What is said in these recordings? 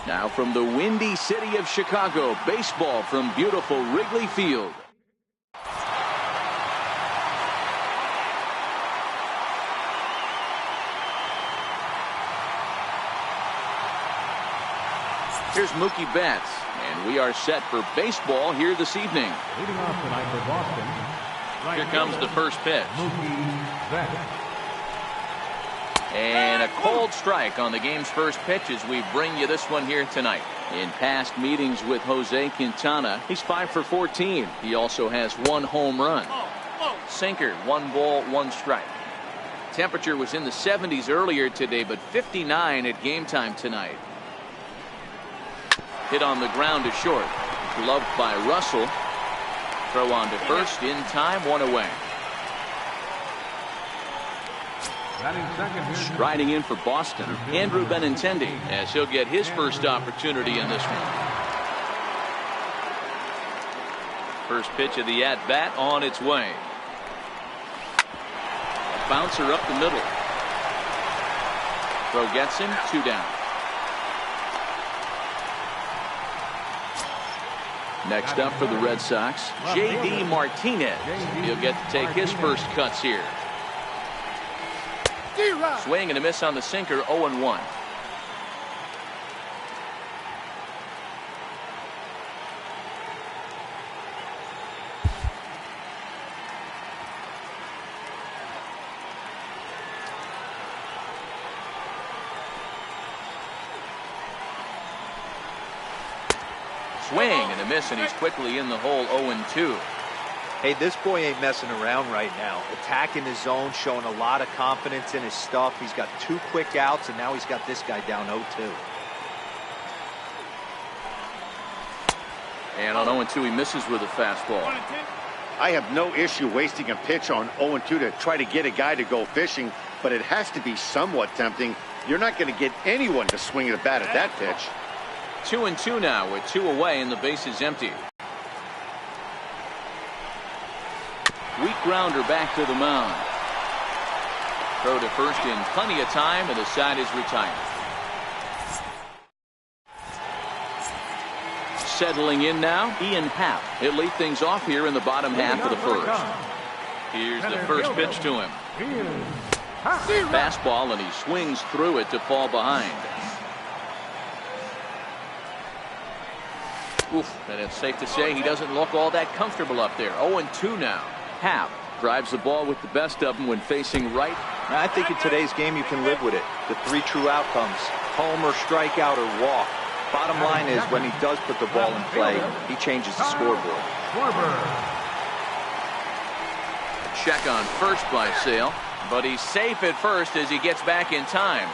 Now from the windy city of Chicago, baseball from beautiful Wrigley Field. Here's Mookie Betts, and we are set for baseball here this evening. Leading off tonight for Boston. Here comes the first pitch. Mookie Betts. And a cold strike on the game's first pitch as we bring you this one here tonight. In past meetings with Jose Quintana, he's 5 for 14. He also has 1 home run. Sinker, 1 ball, 1 strike. Temperature was in the 70s earlier today, but 59 at game time tonight. Hit on the ground to short. Gloved by Russell. Throw on to first in time, 1 away. Striding in for Boston, Andrew Benintendi, as he'll get his first opportunity in this one. First pitch of the at-bat on its way. A bouncer up the middle. Throw gets him, 2 down. Next up for the Red Sox, J.D. Martinez. He'll get to take his first cuts here. Swing and a miss on the sinker, 0-1. Swing and a miss, and he's quickly in the hole, 0-2. Hey, this boy ain't messing around right now. Attacking his zone, showing a lot of confidence in his stuff. He's got 2 quick outs, and now he's got this guy down 0-2. And on 0-2, he misses with a fastball. I have no issue wasting a pitch on 0-2 to try to get a guy to go fishing, but it has to be somewhat tempting. You're not going to get anyone to swing at a bat at that pitch. 2-2 now with 2 away and the base is empty. Weak grounder back to the mound. Throw to first in plenty of time, and the side is retired. Settling in now, Ian Happ. He'll lead things off here in the bottom half of the first. Here's the first pitch to him. Fastball, and he swings through it to fall behind. Oof, and it's safe to say he doesn't look all that comfortable up there. 0-2 now. Happ drives the ball with the best of them when facing right. I think in today's game you can live with it. The 3 true outcomes: home or strikeout or walk. Bottom line is, when he does put the ball in play, he changes the scoreboard. A check on first by Sale, but he's safe at first as he gets back in time.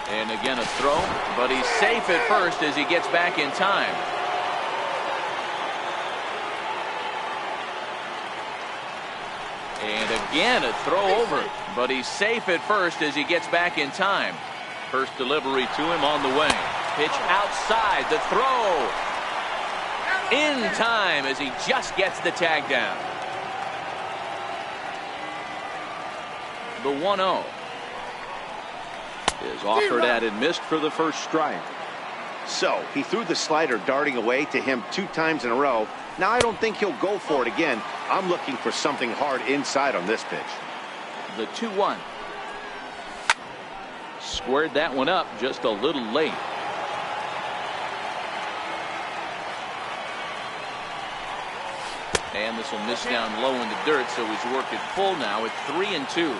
And again a throw, but he's safe at first as he gets back in time. And again a throw over, but he's safe at first as he gets back in time. First delivery to him on the way. Pitch outside, the throw in time as he just gets the tag down. The 1-0 is offered at and missed for the first strike. So he threw the slider darting away to him 2 times in a row. Now I don't think he'll go for it again. I'm looking for something hard inside on this pitch. The 2-1. Squared that one up just a little late. And this will miss down low in the dirt, so he's worked it full now at 3-2.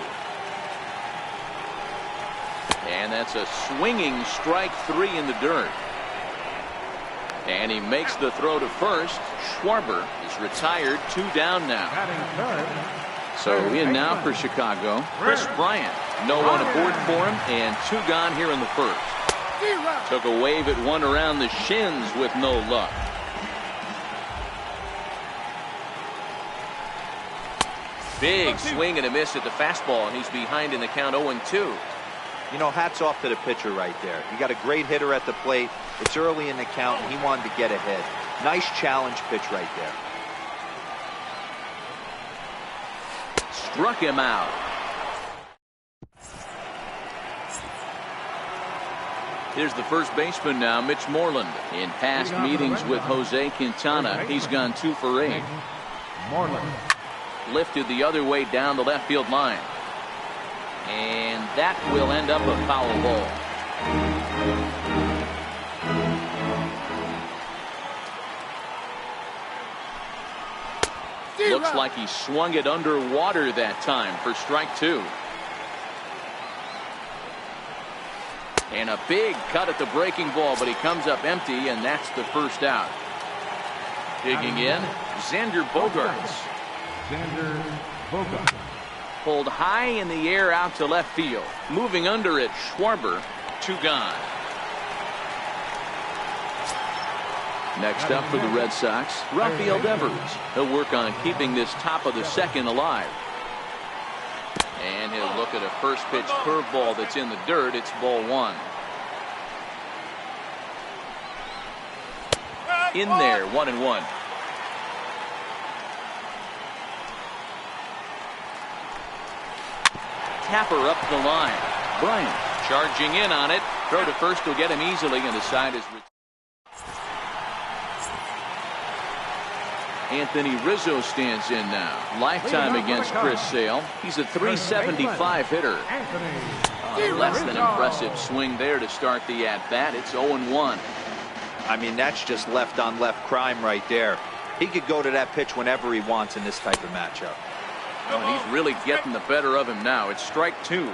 And that's a swinging strike 3 in the dirt. And he makes the throw to first. Schwarber is retired, 2 down now. So in now for Chicago, Chris Bryant. No one aboard for him, and 2 gone here in the first. Took a wave at one around the shins with no luck. Big swing and a miss at the fastball, and he's behind in the count 0-2. You know, hats off to the pitcher right there. You got a great hitter at the plate. It's early in the count, and he wanted to get ahead. Nice challenge pitch right there. Struck him out. Here's the first baseman now, Mitch Moreland. In past meetings with Jose Quintana, he's gone 2 for 8. Moreland. Lifted the other way down the left field line. And that will end up a foul ball. Looks like he swung it underwater that time for strike 2. And a big cut at the breaking ball, but he comes up empty, and that's the first out. Digging in, Xander Bogaerts. Xander Bogaerts. Pulled high in the air out to left field. Moving under it, Schwarber. 2 gone. Next up for the Red Sox, Rafael Devers. He'll work on keeping this top of the second alive. And he'll look at a first pitch curveball that's in the dirt. It's ball 1. In there, 1-1. Tapper up the line. Bryant charging in on it. Throw to first will get him easily, and the side is. Anthony Rizzo stands in now. Lifetime against Chris Sale. He's a .375 hitter. Less than impressive swing there to start the at-bat. It's 0-1. I mean, that's just left-on-left crime right there. He could go to that pitch whenever he wants in this type of matchup. Oh, and he's really getting the better of him now. It's strike 2.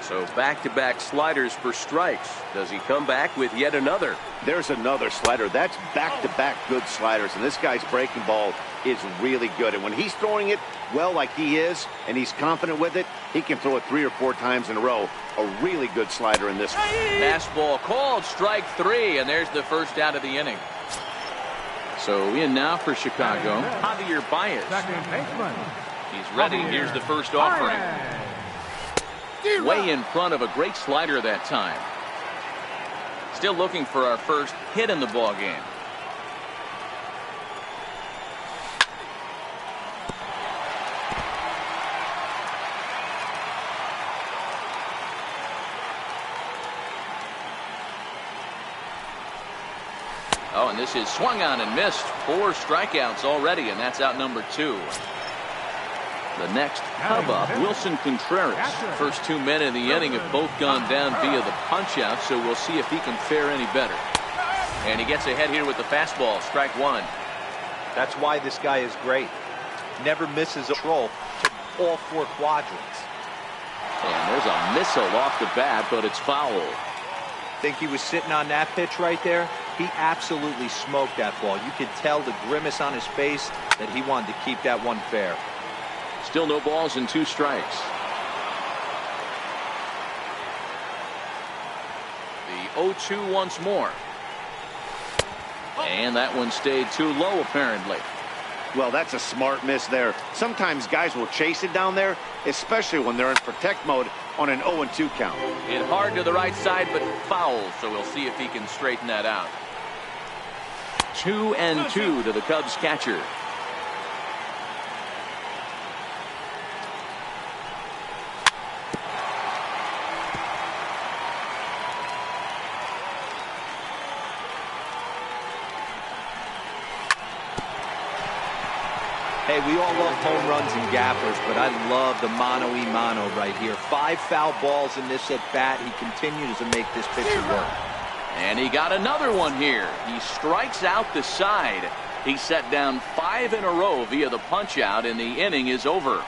So back-to-back sliders for strikes. Does he come back with yet another? There's another slider. That's back-to-back good sliders, and this guy's breaking ball is really good. And when he's throwing it well like he is, and he's confident with it, he can throw it 3 or 4 times in a row. A really good slider in this one. Fastball called, strike 3, and there's the first out of the inning. So in now for Chicago, Javier Baez. Second baseman. He's ready. Here's the first offering. Way in front of a great slider that time. Still looking for our first hit in the ball game. Oh, and this is swung on and missed. 4 strikeouts already, and that's out number 2. The next Cub up, Wilson Contreras. First 2 men in the inning have both gone down via the punch-out, so we'll see if he can fare any better. And he gets ahead here with the fastball, strike 1. That's why this guy is great. Never misses a control to all 4 quadrants. And there's a missile off the bat, but it's foul. Think he was sitting on that pitch right there? He absolutely smoked that ball. You could tell the grimace on his face that he wanted to keep that one fair. Still no balls and 2 strikes. The 0-2 once more. And that one stayed too low, apparently. Well, that's a smart miss there. Sometimes guys will chase it down there, especially when they're in protect mode on an 0-2 count. Hit hard to the right side, but foul, so we'll see if he can straighten that out. 2-2 to the Cubs catcher. Hey, we all love home runs and gappers, but I love the mano-y-mano right here. 5 foul balls in this at-bat. He continues to make this pitcher work. And he got another one here. He strikes out the side. He set down 5 in a row via the punch-out, and the inning is over.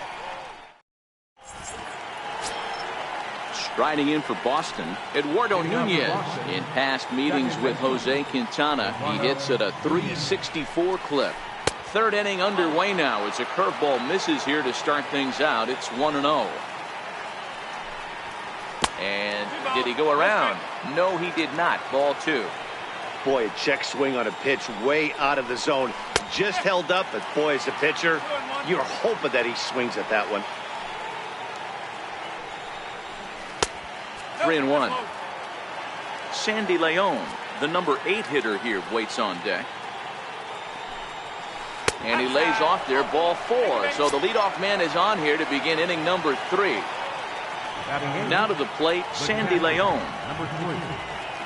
Striding in for Boston, Eduardo Nunez. In past meetings with Jose Quintana, he hits at a .364 clip. 3rd inning underway now as a curveball misses here to start things out. It's 1-0. And did he go around? No, he did not. Ball 2. Boy, a check swing on a pitch way out of the zone. Just held up, but boy, as a pitcher, you're hoping that he swings at that one. 3-1. Sandy Leon, the number 8 hitter here, waits on deck. And he lays off there, ball 4. So the leadoff man is on here to begin inning number 3. Now to the plate, Sandy Leon. Number 3.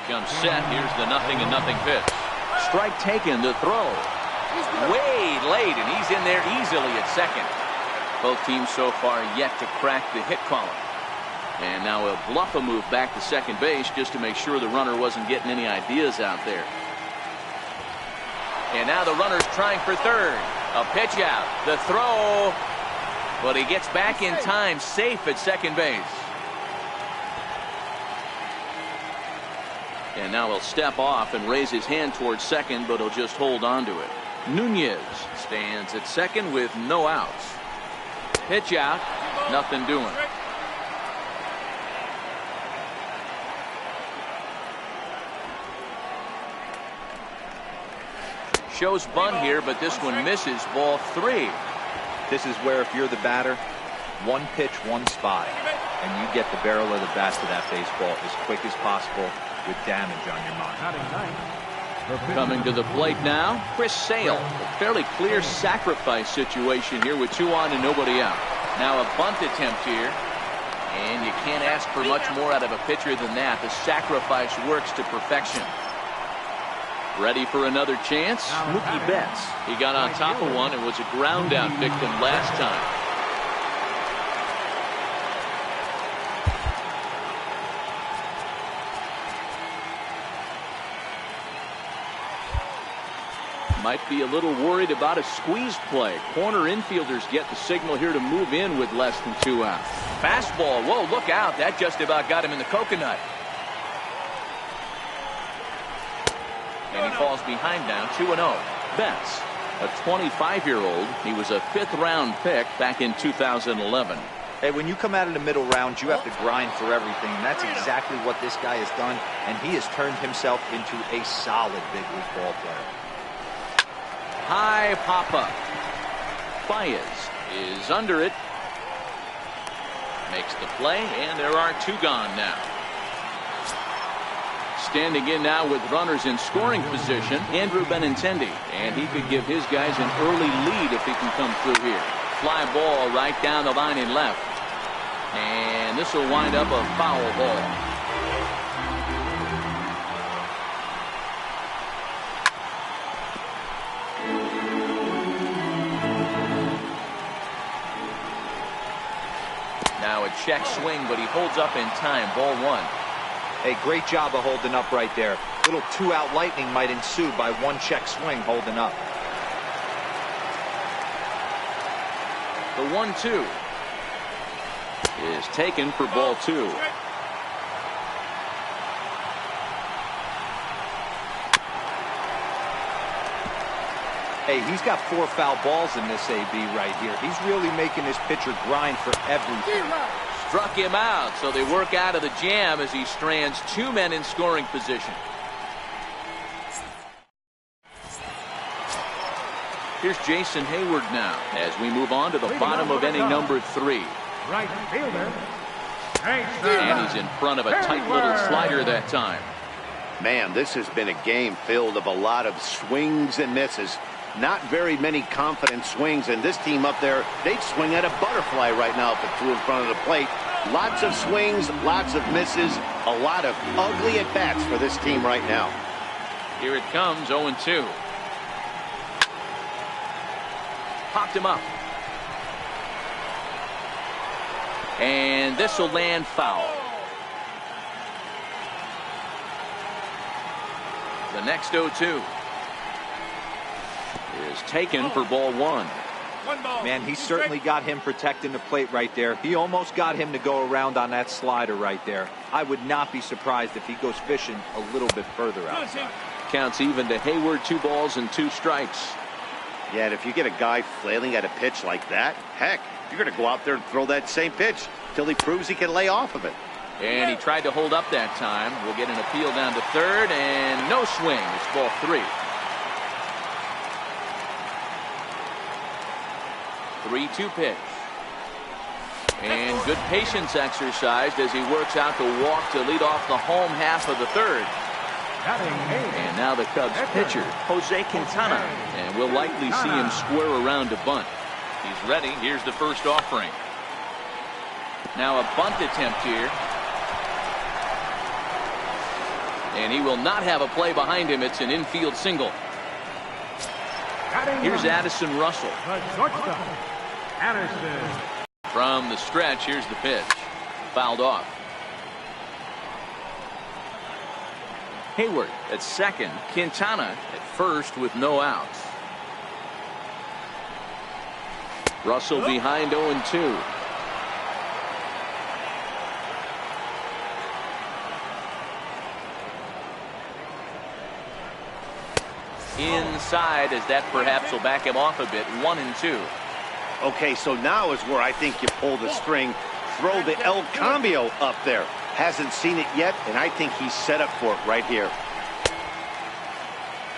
Jump set. Here's the 0-0 pitch. Strike taken. The throw. Way late, and he's in there easily at second. Both teams so far yet to crack the hit column. And now he'll bluff a move back to second base just to make sure the runner wasn't getting any ideas out there. And now the runner's trying for third. A pitch out. The throw. But he gets back in time, safe at second base. And now he'll step off and raise his hand towards second, but he'll just hold on to it. Nunez stands at second with no outs. Pitch out. Nothing doing. Shows bunt here, but this one misses. Ball 3. This is where if you're the batter, one pitch, one spot, and you get the barrel of the bat to that baseball as quick as possible with damage on your mind. Coming to the plate now, Chris Sale. A fairly clear sacrifice situation here with 2 on and nobody out. Now a bunt attempt here, and you can't ask for much more out of a pitcher than that. The sacrifice works to perfection. Ready for another chance? Mookie Betts. He got on top of one and was a ground out victim last time. Might be a little worried about a squeezed play. Corner infielders get the signal here to move in with less than 2 outs. Fastball. Whoa, look out. That just about got him in the coconut. And he falls behind now, 2-0. Betts, a 25-year-old. He was a 5th-round pick back in 2011. Hey, when you come out of the middle round, you have to grind for everything. And that's exactly what this guy has done. And he has turned himself into a solid big league ball player. High pop-up. Baez is under it. Makes the play, and there are 2 gone now. Standing in now with runners in scoring position, Andrew Benintendi. And he could give his guys an early lead if he can come through here. Fly ball right down the line and left. And this will wind up a foul ball. Now a check swing, but he holds up in time. Ball 1. Hey, great job of holding up right there. Little 2-out lightning might ensue by one check swing holding up. The 1-2 is taken for ball 2. Hey, he's got 4 foul balls in this AB right here. He's really making this pitcher grind for everything. Struck him out, so they work out of the jam as he strands 2 men in scoring position. Here's Jason Hayward now as we move on to the bottom of inning number 3. Right fielder. And he's in front of a tight little slider that time. Man, this has been a game filled of a lot of swings and misses. Not very many confident swings, and this team up there, they'd swing at a butterfly right now if it flew in front of the plate. Lots of swings, lots of misses, a lot of ugly at-bats for this team right now. Here it comes, 0-2. Popped him up. And this will land foul. The next 0-2 is taken for ball 1. Man, he certainly got him protecting the plate right there. He almost got him to go around on that slider right there. I would not be surprised if he goes fishing a little bit further outside. Counts even to Hayward, 2 balls and 2 strikes. Yeah, and if you get a guy flailing at a pitch like that, heck, you're going to go out there and throw that same pitch till he proves he can lay off of it. And he tried to hold up that time. We'll get an appeal down to third, and no swing. It's ball 3. 3-2 pitch. And good patience exercised as he works out the walk to lead off the home half of the third. And now the Cubs pitcher, Jose Quintana. And we'll likely see him square around to bunt. He's ready. Here's the first offering. Now a bunt attempt here. And he will not have a play behind him. It's an infield single. Here's Addison Russell. Addison. From the stretch, here's the pitch. Fouled off. Hayward at second. Quintana at first with no outs. Russell behind 0-2. Inside, as that perhaps will back him off a bit. 1-2. Okay, so now is where I think you pull the string. Throw the El Cambio up there. Hasn't seen it yet, and I think he's set up for it right here.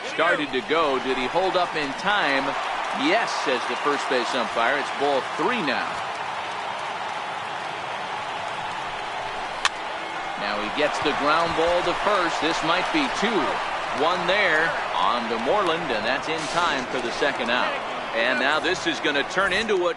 Started to go. Did he hold up in time? Yes, says the first base umpire. It's ball 3 now. Now he gets the ground ball to first. This might be 2. 1 there on to Moreland, and that's in time for the second out. And now this is going to turn into a...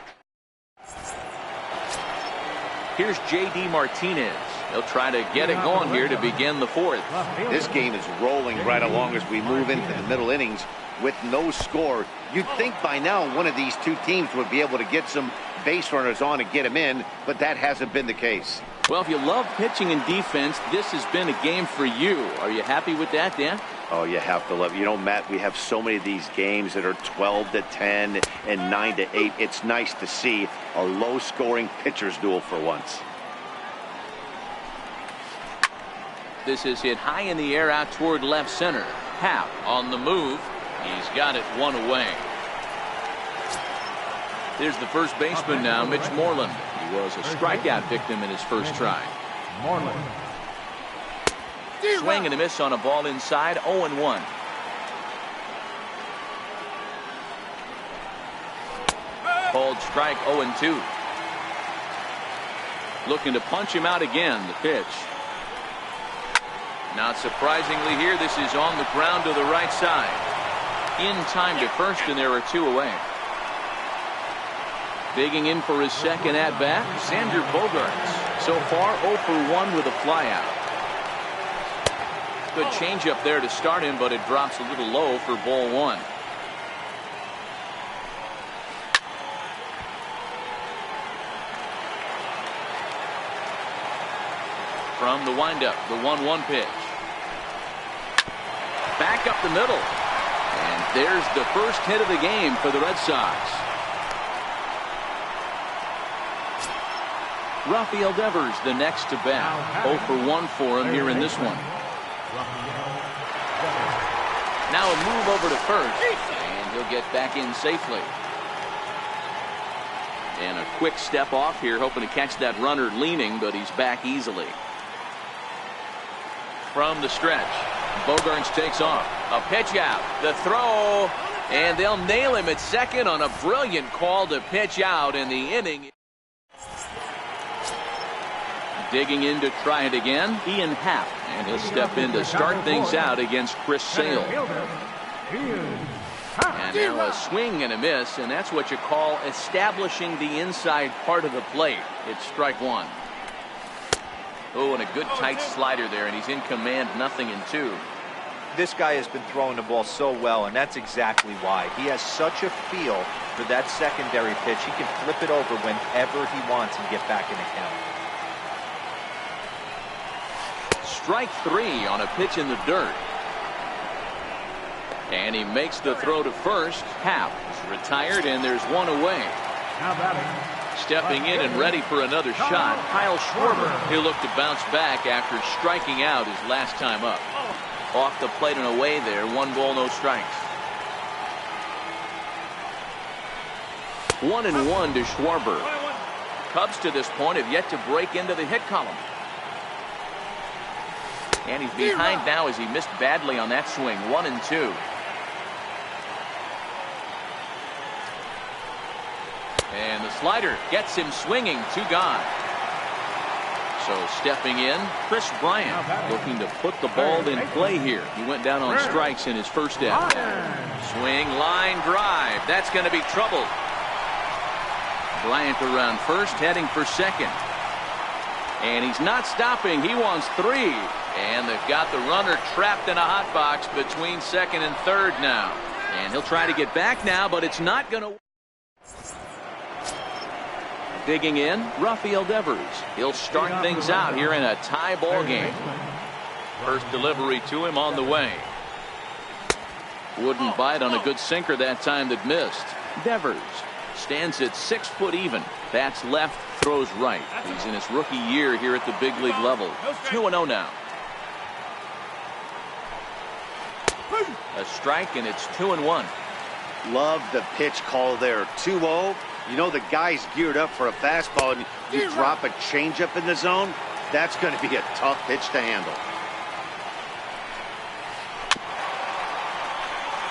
Here's J.D. Martinez. He'll try to get it going here to begin the 4th. This game is rolling right along as we move into the middle innings with no score. You'd think by now one of these two teams would be able to get some base runners on and get them in, but that hasn't been the case. Well, if you love pitching and defense, this has been a game for you. Are you happy with that, Dan? Oh, you have to love it. You know, Matt, we have so many of these games that are 12-10 and 9-8. It's nice to see a low-scoring pitcher's duel for once. This is hit high in the air out toward left center. Happ on the move. He's got it 1 away. Here's the first baseman now, Mitch Moreland. He was a strikeout victim in his first try. Moreland. Swing and a miss on a ball inside. 0-1. Called strike. 0-2. Looking to punch him out again. The pitch. Not surprisingly here, this is on the ground to the right side. In time to first, and there are 2 away. Digging in for his second at-bat, Xander Bogaerts. So far 0 for 1 with a flyout. Good changeup there to start him, but it drops a little low for ball 1. From the windup, the 1-1 pitch. Back up the middle. And there's the first hit of the game for the Red Sox. Rafael Devers, the next to bat. 0 for 1 for him here in this one. Now a move over to first, and he'll get back in safely. And a quick step off here, hoping to catch that runner leaning, but he's back easily. From the stretch, Bogaerts takes off. A pitch out, the throw, and they'll nail him at second on a brilliant call to pitch out in the inning. Digging in to try it again, Ian Happ, and he'll step in to start things out against Chris Sale. And now a swing and a miss, and that's what you call establishing the inside part of the plate. It's strike 1. Oh, and a good tight slider there, and he's in command, 0-2. This guy has been throwing the ball so well, and that's exactly why. He has such a feel for that secondary pitch. He can flip it over whenever he wants and get back in the count. Strike 3 on a pitch in the dirt. And he makes the throw to first. Happ is retired, and there's 1 away. Stepping in and ready for another shot, Kyle Schwarber. He'll look to bounce back after striking out his last time up. Off the plate and away there. 1 ball, no strikes. 1-1 to Schwarber. Cubs to this point have yet to break into the hit column. And he's behind now as he missed badly on that swing. 1-2. And the slider gets him swinging. 2 gone. So stepping in, Chris Bryant looking to put the ball in play here. He went down on strikes in his first at bat. Swing, line drive. That's going to be trouble. Bryant around first, heading for second. And he's not stopping. He wants 3. And they've got the runner trapped in a hot box between second and third now. And he'll try to get back now, but it's not going to. Digging in, Rafael Devers. He'll start things out here in a tie ball game. First delivery to him on the way. Wouldn't bite on a good sinker that time that missed. Devers stands at 6 foot even. Bats left, throws right. He's in his rookie year here at the big league level. 2-0 now. A strike, and it's 2-1. Love the pitch call there. 2-0. You know the guy's geared up for a fastball, and you drop a changeup in the zone. That's going to be a tough pitch to handle.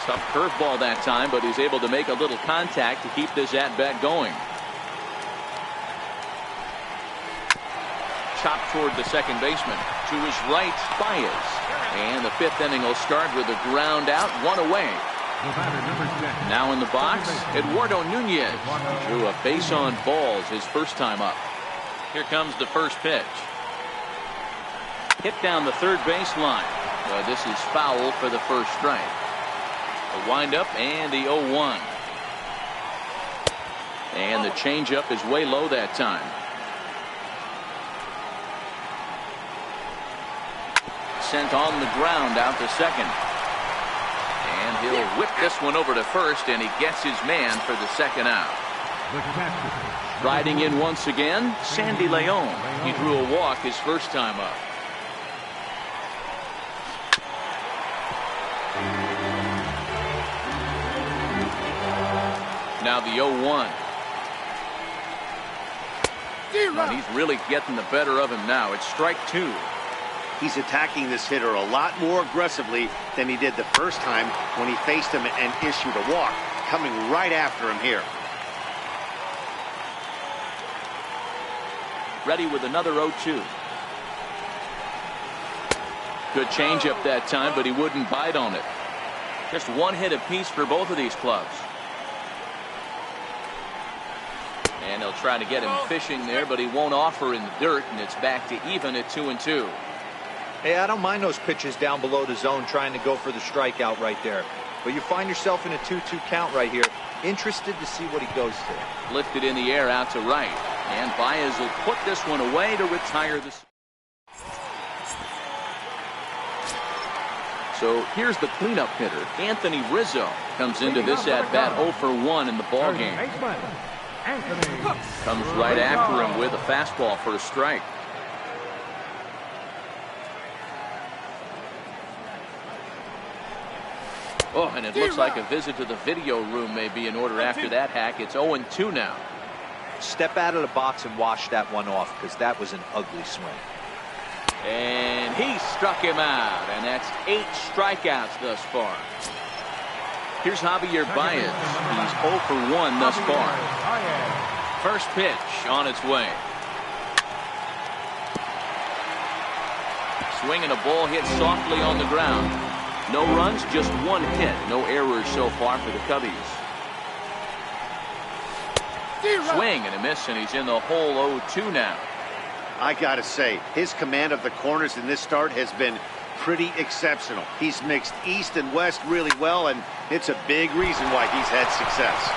Tough curveball that time, but he's able to make a little contact to keep this at-bat going. Chopped toward the second baseman. To his right, Baez. And the 5th inning will start with a ground out, 1 away. Now in the box, Eduardo Nunez drew a base on balls his first time up. Here comes the first pitch. Hit down the third baseline. This is foul for the first strike. A windup and the 0-1. And the changeup is way low that time. Sent on the ground out to second. And he'll whip this one over to first, and he gets his man for the second out. Riding in once again, Sandy Leon. He drew a walk his first time up. Now the 0-1. And he's really getting the better of him now. It's strike 2. He's attacking this hitter a lot more aggressively than he did the first time when he faced him and issued a walk. Coming right after him here. Ready with another 0-2. Good changeup that time, but he wouldn't bite on it. Just 1 hit apiece for both of these clubs. And he'll try to get him fishing there, but he won't offer in the dirt, and it's back to even at 2-2. Hey, I don't mind those pitches down below the zone trying to go for the strikeout right there. But you find yourself in a 2-2 count right here. Interested to see what he goes to. Lifted in the air out to right. And Baez will put this one away to retire this. So here's the cleanup hitter. Anthony Rizzo comes into this at-bat 0 for 1 in the ballgame. Comes right after him with a fastball for a strike. Oh, and it looks like a visit to the video room may be in order after that hack. It's 0-2 now. Step out of the box and wash that one off, because that was an ugly swing. And he struck him out, and that's 8 strikeouts thus far. Here's Javier Baez. He's 0 for 1 thus far. First pitch on its way. Swing and a ball hit softly on the ground. No runs, just 1 hit. No errors so far for the Cubbies. Swing and a miss, and he's in the hole 0-2 now. I gotta say, his command of the corners in this start has been pretty exceptional. He's mixed east and west really well, and it's a big reason why he's had success.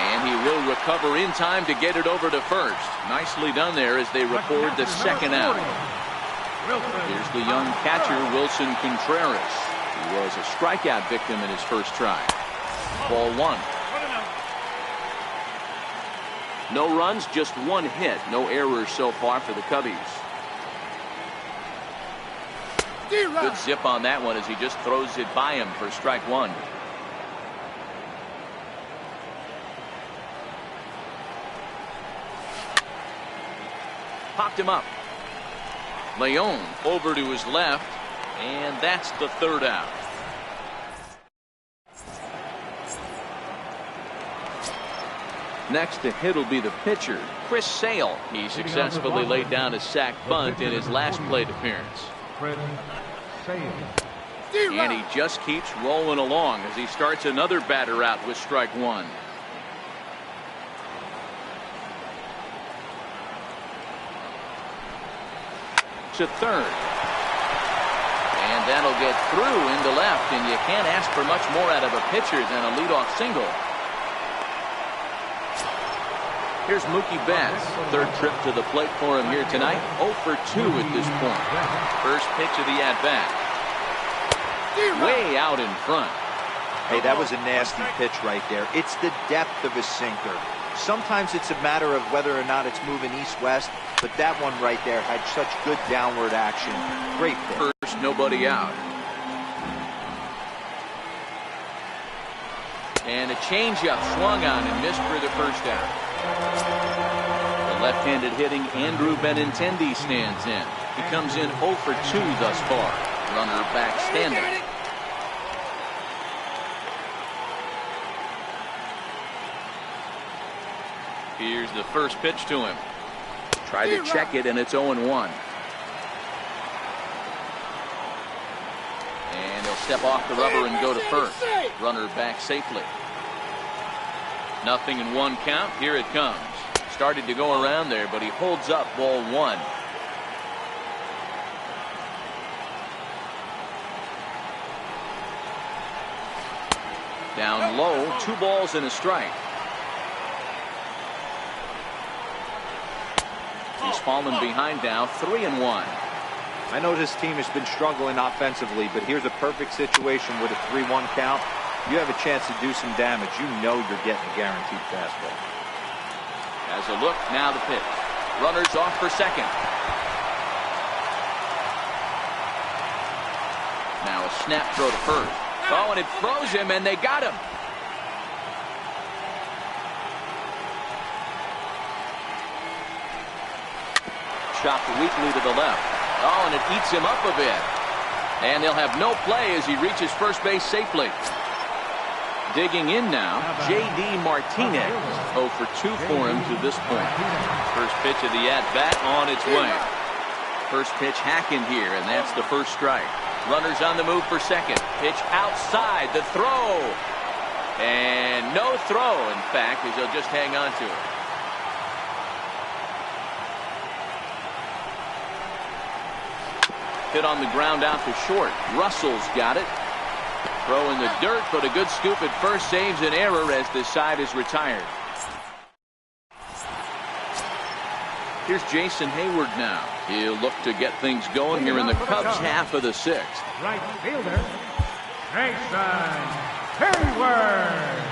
And he will recover in time to get it over to first. Nicely done there as they record the second out. Here's the young catcher, Wilson Contreras. He was a strikeout victim in his first try. Ball 1. No runs, just 1 hit. No errors so far for the Cubbies. Good zip on that one as he just throws it by him for strike 1. Popped him up. Leon over to his left, and that's the third out. Next to hit will be the pitcher, Chris Sale. He successfully laid down a sac bunt in his last plate appearance. And he just keeps rolling along as he starts another batter out with strike 1. pitch at third. And that'll get through into left, and you can't ask for much more out of a pitcher than a leadoff single. Here's Mookie Betts. Third trip to the plate for him here tonight. 0 for 2 at this point. First pitch of the at-bat. Way out in front. Hey, that was a nasty pitch right there. It's the depth of a sinker. Sometimes it's a matter of whether or not it's moving east-west, but that one right there had such good downward action. Great pitch. First, nobody out. And a changeup swung on and missed for the first out. The left-handed hitting Andrew Benintendi stands in. He comes in 0 for 2 thus far. Runner back standing. Here's the first pitch to him. Tried to check it, and it's 0-1. And he'll step off the rubber and go to first. Runner back safely. 0-1 count. Here it comes. Started to go around there, but he holds up ball 1. Down low, 2 balls and a strike. He's fallen behind now, 3-1. I know this team has been struggling offensively, but here's a perfect situation with a 3-1 count. You have a chance to do some damage. You know you're getting a guaranteed fastball. As a look, now the pitch. Runners off for second. Now a snap throw to first. Oh, and it froze him, and they got him. Chopped weakly to the left. Oh, and it eats him up a bit. And they'll have no play as he reaches first base safely. Digging in now, J.D. Martinez. 0 for 2 for him to this point. First pitch of the at-bat on its way. First pitch hacking here, and that's the first strike. Runners on the move for second. Pitch outside, the throw. And no throw, in fact, as he'll just hang on to it. Hit on the ground out to short. Russell's got it. Throw in the dirt, but a good scoop at first saves an error as this side is retired. Here's Jason Hayward now. He'll look to get things going here in the Cubs half of the 6th. Right fielder, Jason Hayward.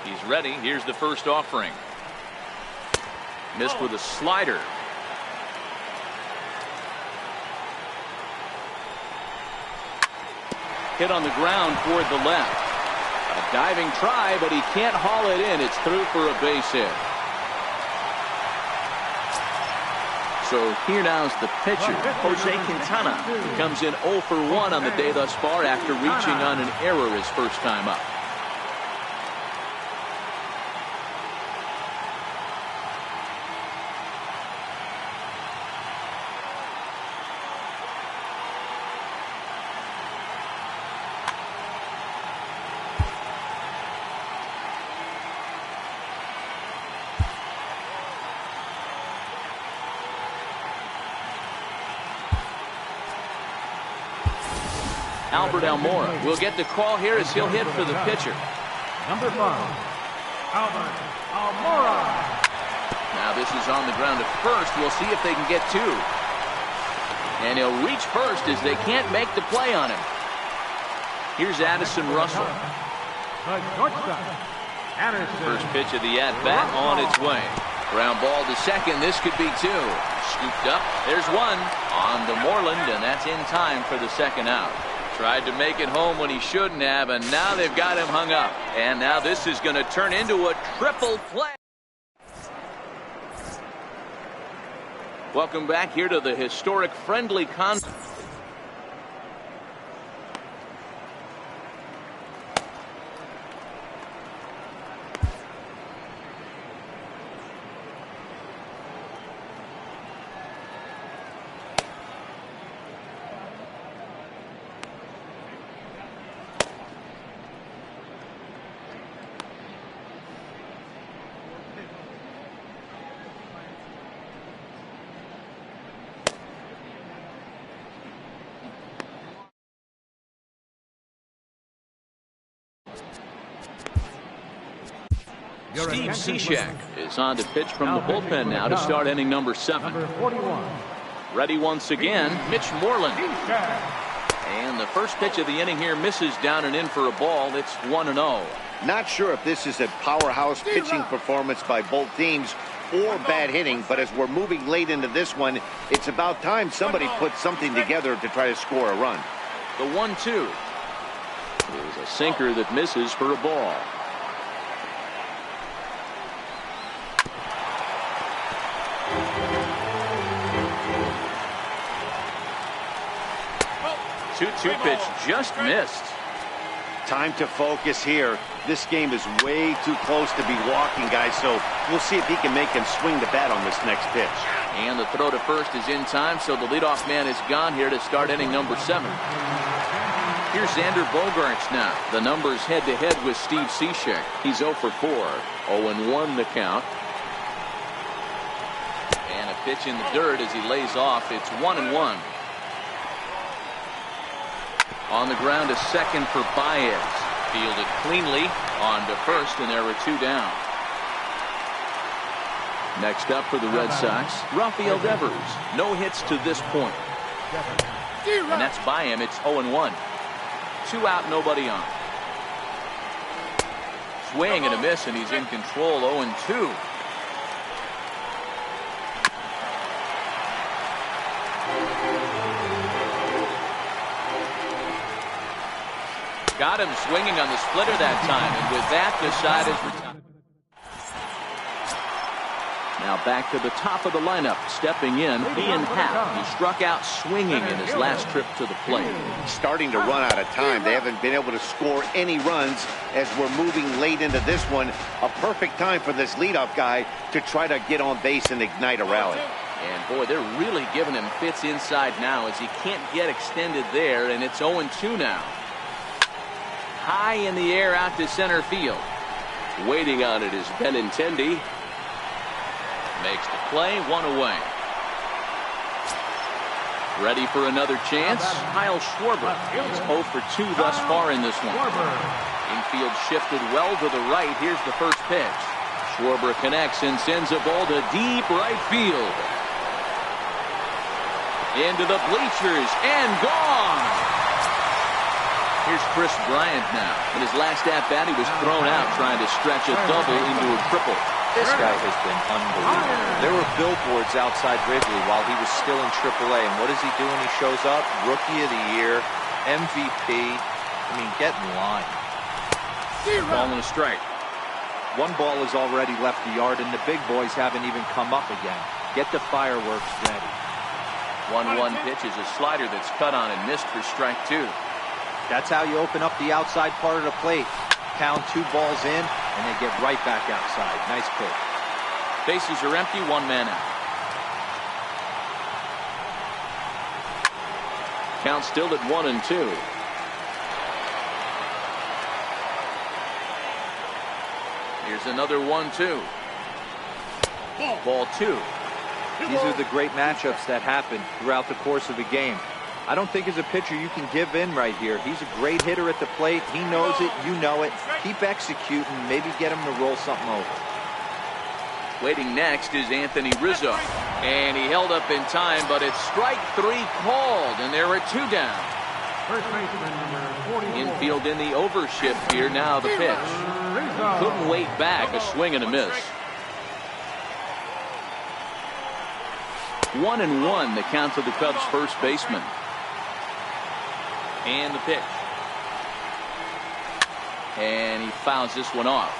He's ready. Here's the first offering. Missed with a slider. Hit on the ground toward the left. A diving try, but he can't haul it in. It's through for a base hit. So here now's the pitcher, Jose Quintana. He comes in 0 for 1 on the day thus far after reaching on an error his first time up. Albert Almora will get the call here as he'll hit for the pitcher. Number 5, Albert Almora. Now this is on the ground at first. We'll see if they can get 2. And he'll reach first as they can't make the play on him. Here's Addison Russell. The shortstop, Addison. First pitch of the at-bat on its way. Ground ball to second. This could be 2. Scooped up. There's 1 on the Moreland, and that's in time for the second out. Tried to make it home when he shouldn't have, and now they've got him hung up. And now this is going to turn into a triple play. Welcome back here to the historic friendly contest. Steve Cishek is on to pitch from the bullpen now to start inning number 7. Number 41. Ready once again, Mitch Moreland. And the first pitch of the inning here misses down and in for a ball. It's 1-0. Not sure if this is a powerhouse pitching performance by both teams or bad hitting, but as we're moving late into this one, it's about time somebody puts something together to try to score a run. The 1-2 is a sinker that misses for a ball. Two pitch just missed. Time to focus here. This game is way too close to be walking, guys, so we'll see if he can make him swing the bat on this next pitch. And the throw to first is in time, so the leadoff man is gone here to start inning number 7. Here's Xander Bogaerts now. The numbers head-to-head with Steve Cishek. He's 0 for 4. 0-1 the count. And a pitch in the dirt as he lays off. It's 1-1. On the ground, a second for Baez. Fielded cleanly on to first, and there are 2 down. Next up for the Red Sox, Rafael Devers. No hits to this point. And that's by him. It's 0-1. 2 out, nobody on. Swing and a miss, and he's in control. 0-2. Got him swinging on the splitter that time, and with that, the side is retired. Now back to the top of the lineup, stepping in, Ian Happ. He struck out swinging in his last trip to the plate. Starting to run out of time. They haven't been able to score any runs as we're moving late into this one. A perfect time for this leadoff guy to try to get on base and ignite a rally. And boy, they're really giving him fits inside now as he can't get extended there, and it's 0-2 now. High in the air out to center field. Waiting on it is Benintendi. Makes the play, 1 away. Ready for another chance? Kyle Schwarber. He's 0 for 2 thus far in this one. Infield shifted well to the right. Here's the first pitch. Schwarber connects and sends a ball to deep right field. Into the bleachers and gone. Here's Chris Bryant now. In his last at-bat, he was thrown out trying to stretch a double into a triple. This guy has been unbelievable. There were billboards outside Wrigley while he was still in AAA. And what does he do when he shows up? Rookie of the Year, MVP. I mean, get in line. Ball and a strike. 1 ball has already left the yard, and the big boys haven't even come up again. Get the fireworks ready. 1-1 pitch is a slider that's cut on and missed for strike 2. That's how you open up the outside part of the plate. Pound 2 balls in, and they get right back outside. Nice pitch. Bases are empty, 1 man out. Count still at 1-2. Here's another 1-2. Ball 2. These are the great matchups that happen throughout the course of a game. I don't think as a pitcher you can give in right here. He's a great hitter at the plate. He knows it. You know it. Keep executing. Maybe get him to roll something over. Waiting next is Anthony Rizzo. And he held up in time, but it's strike 3 called, and there are 2 down. First baseman number 44. Infield in the overshift here. Now the pitch. Couldn't wait back. A swing and a miss. 1-1 the count to the Cubs first baseman. And the pitch. And he fouls this one off.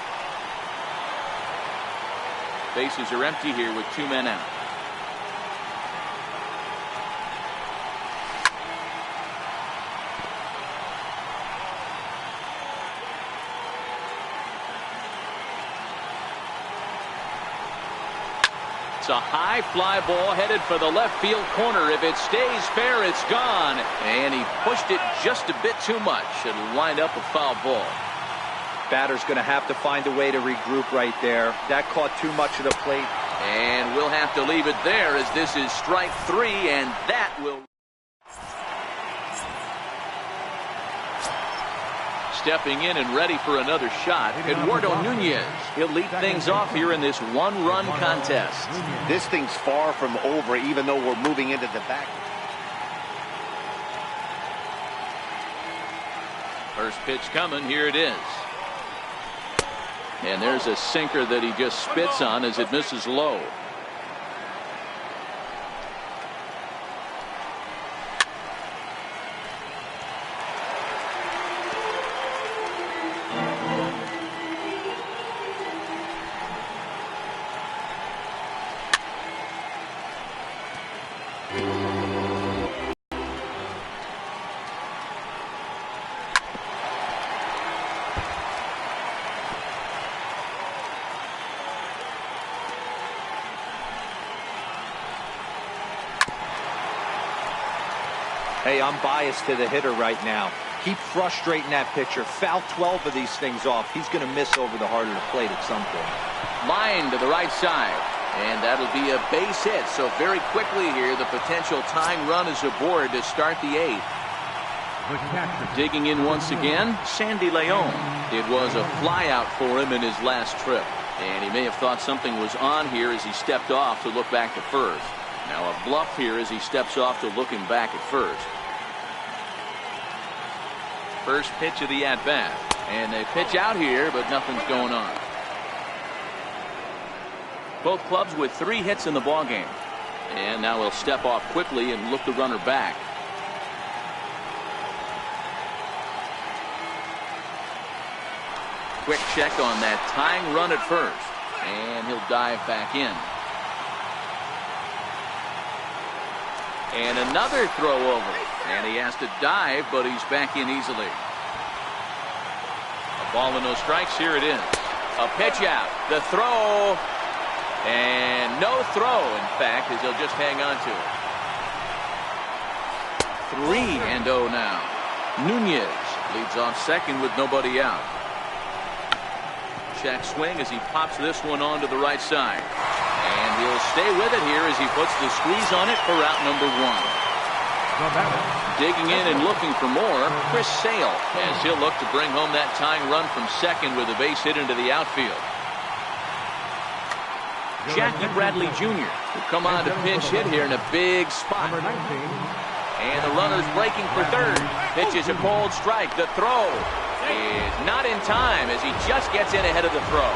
Bases are empty here with 2 men out. It's a high fly ball headed for the left field corner. If it stays fair, it's gone. And he pushed it just a bit too much. It'll wind up a foul ball. Batter's going to have to find a way to regroup right there. That caught too much of the plate. And we'll have to leave it there as this is strike 3, and that will. Stepping in and ready for another shot, Eduardo Nunez. He'll lead things off here in this one-run contest. This thing's far from over, even though we're moving into the back. First pitch coming. Here it is. And there's a sinker that he just spits on as it misses low. Hey, I'm biased to the hitter right now. Keep frustrating that pitcher. Foul 12 of these things off. He's going to miss over the heart of the plate at some point. Line to the right side. And that'll be a base hit. So very quickly here, the potential tying run is aboard to start the 8th. Digging in once again, Sandy Leon. It was a fly out for him in his last trip. And he may have thought something was on here as he stepped off to look back to first. Now a bluff here as he steps off to looking back at first. First pitch of the at-bat. And they pitch out here, but nothing's going on. Both clubs with 3 hits in the ballgame. And now he'll step off quickly and look the runner back. Quick check on that tying run at first. And he'll dive back in. And another throw over. And he has to dive, but he's back in easily. A ball and no strikes. Here it is. A pitch out. The throw. And no throw, in fact, as he'll just hang on to it. 3-0 now. Nunez leads off second with nobody out. Check swing as he pops this one onto the right side. And he'll stay with it here as he puts the squeeze on it for out number 1. Digging in and looking for more, Chris Sale, as he'll look to bring home that tying run from second with a base hit into the outfield. Jackie Bradley Jr. will come on to pinch hit here in a big spot. And the runner's breaking for third. Pitches a cold strike. The throw is not in time as he just gets in ahead of the throw.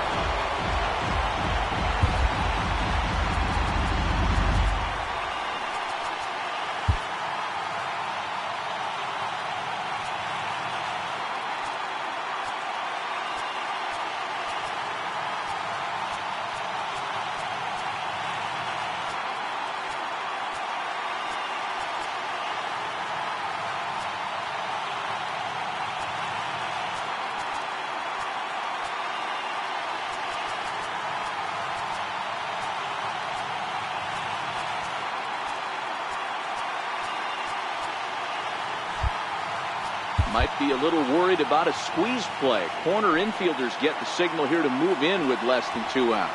Might be a little worried about a squeeze play. Corner infielders get the signal here to move in with less than 2 out.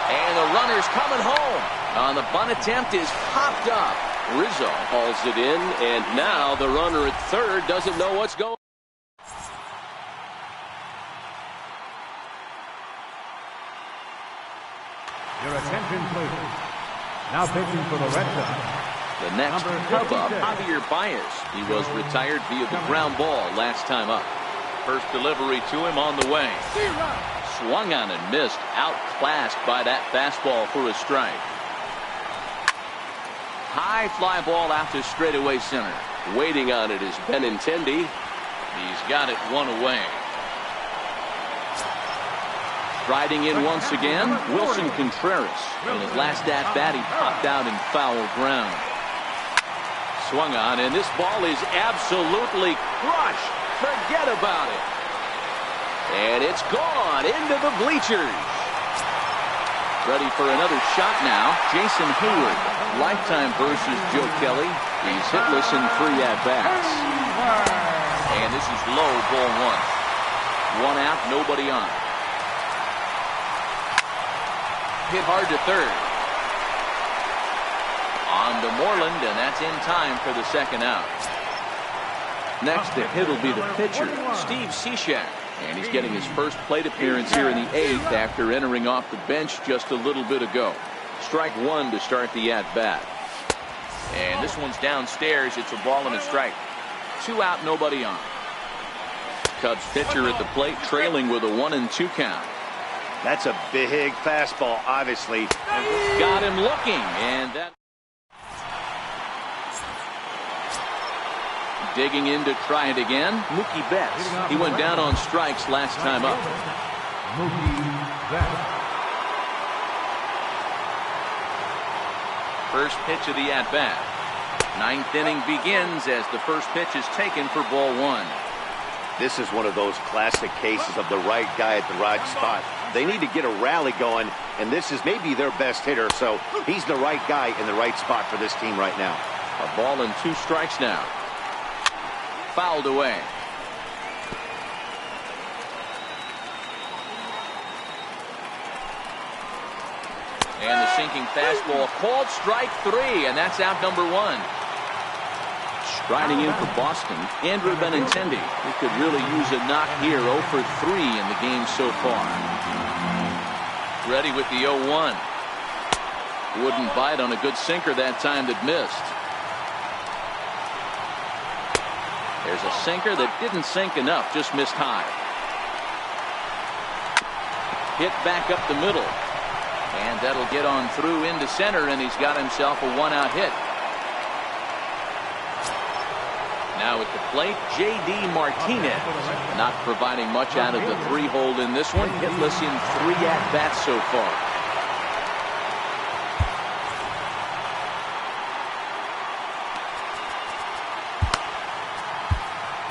And the runner's coming home. On the bunt attempt is popped up. Rizzo hauls it in, and now the runner at third doesn't know what's going on. Your attention, please. Now pitching for the Red Sox. The next Cub up, Javier Baez. He was retired via the ground ball last time up. First delivery to him on the way. Swung on and missed, outclassed by that fastball for a strike. High fly ball out to straightaway center. Waiting on it is Benintendi. He's got it 1 away. Striding in once again, Wilson Contreras. In his last at-bat, he popped out in foul ground. Swung on, and this ball is absolutely crushed. Forget about it. And it's gone into the bleachers. Ready for another shot now. Jason Hayward, lifetime versus Joe Kelly. He's hitless in 3 at-bats. And this is low, ball 1. 1 out, nobody on. Hit hard to third. On to Moreland, and that's in time for the second out. Next to hit will be the pitcher, Steve Cishek. And he's getting his first plate appearance here in the 8th after entering off the bench just a little bit ago. Strike one to start the at-bat. And this one's downstairs. It's a ball and a strike. 2 out, nobody on. Cubs pitcher at the plate trailing with a 1-2 count. That's a big fastball, obviously. Got him looking, and that... Digging in to try it again, Mookie Betts. He went down on strikes last time up. Mookie Betts. First pitch of the at-bat. 9th inning begins as the first pitch is taken for ball 1. This is one of those classic cases of the right guy at the right spot. They need to get a rally going, and this is maybe their best hitter, so he's the right guy in the right spot for this team right now. A ball and 2 strikes now. Fouled away. And the sinking fastball called strike 3, and that's out number 1. Striding in for Boston, Andrew Benintendi. He could really use a knock here. 0 for 3 in the game so far. Ready with the 0-1. Wouldn't bite on a good sinker that time that missed. There's a sinker that didn't sink enough, just missed high. Hit back up the middle. And that'll get on through into center, and he's got himself a 1-out hit. Now at the plate, J.D. Martinez. Not providing much out of the 3-hole in this one. Hitless in 3 at-bats so far.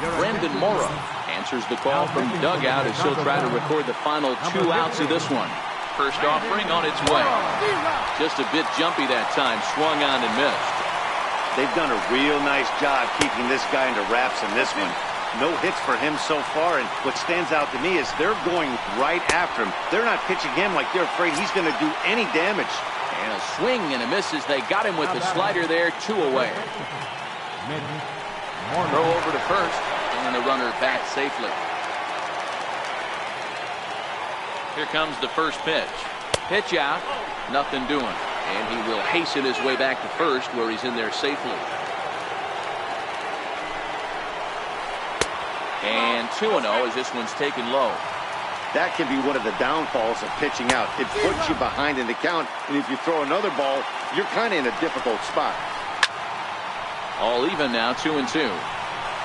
Brandon Morrow answers the call from dugout as he'll try to record the final 2 outs of this one. First offering on its way. Just a bit jumpy that time. Swung on and missed. They've done a real nice job keeping this guy under wraps in this one. No hits for him so far, and what stands out to me is they're going right after him. They're not pitching him like they're afraid he's going to do any damage. And a swing and a miss as they got him with the slider there. 2 away. Throw over to first, and the runner back safely. Here comes the first pitch. Pitch out, nothing doing. And he will hasten his way back to first, where he's in there safely. And 2-0 as this one's taken low. That can be one of the downfalls of pitching out. It puts you behind in the count, and if you throw another ball, you're kind of in a difficult spot. All even now, 2-2.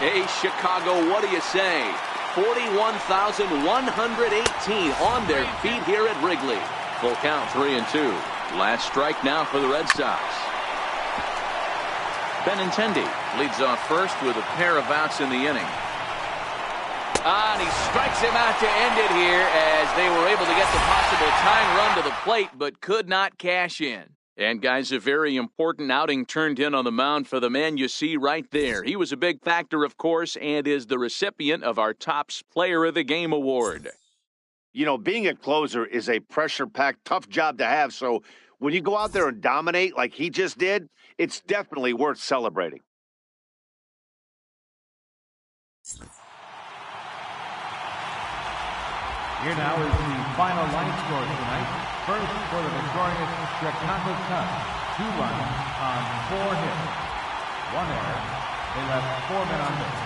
Hey, Chicago, what do you say? 41,118 on their feet here at Wrigley. Full count, 3-2. Last strike now for the Red Sox. Benintendi leads off first with a pair of outs in the inning. And he strikes him out to end it here as they were able to get the possible tying run to the plate, but could not cash in. And, guys, a very important outing turned in on the mound for the man you see right there. He was a big factor, of course, and is the recipient of our Topps Player of the Game award. You know, being a closer is a pressure-packed, tough job to have. So when you go out there and dominate like he just did, it's definitely worth celebrating. Here now is the final line score tonight. First for the victorious Chicago Cubs, 2 runs on 4 hits. 1 error. They left 4 men on base.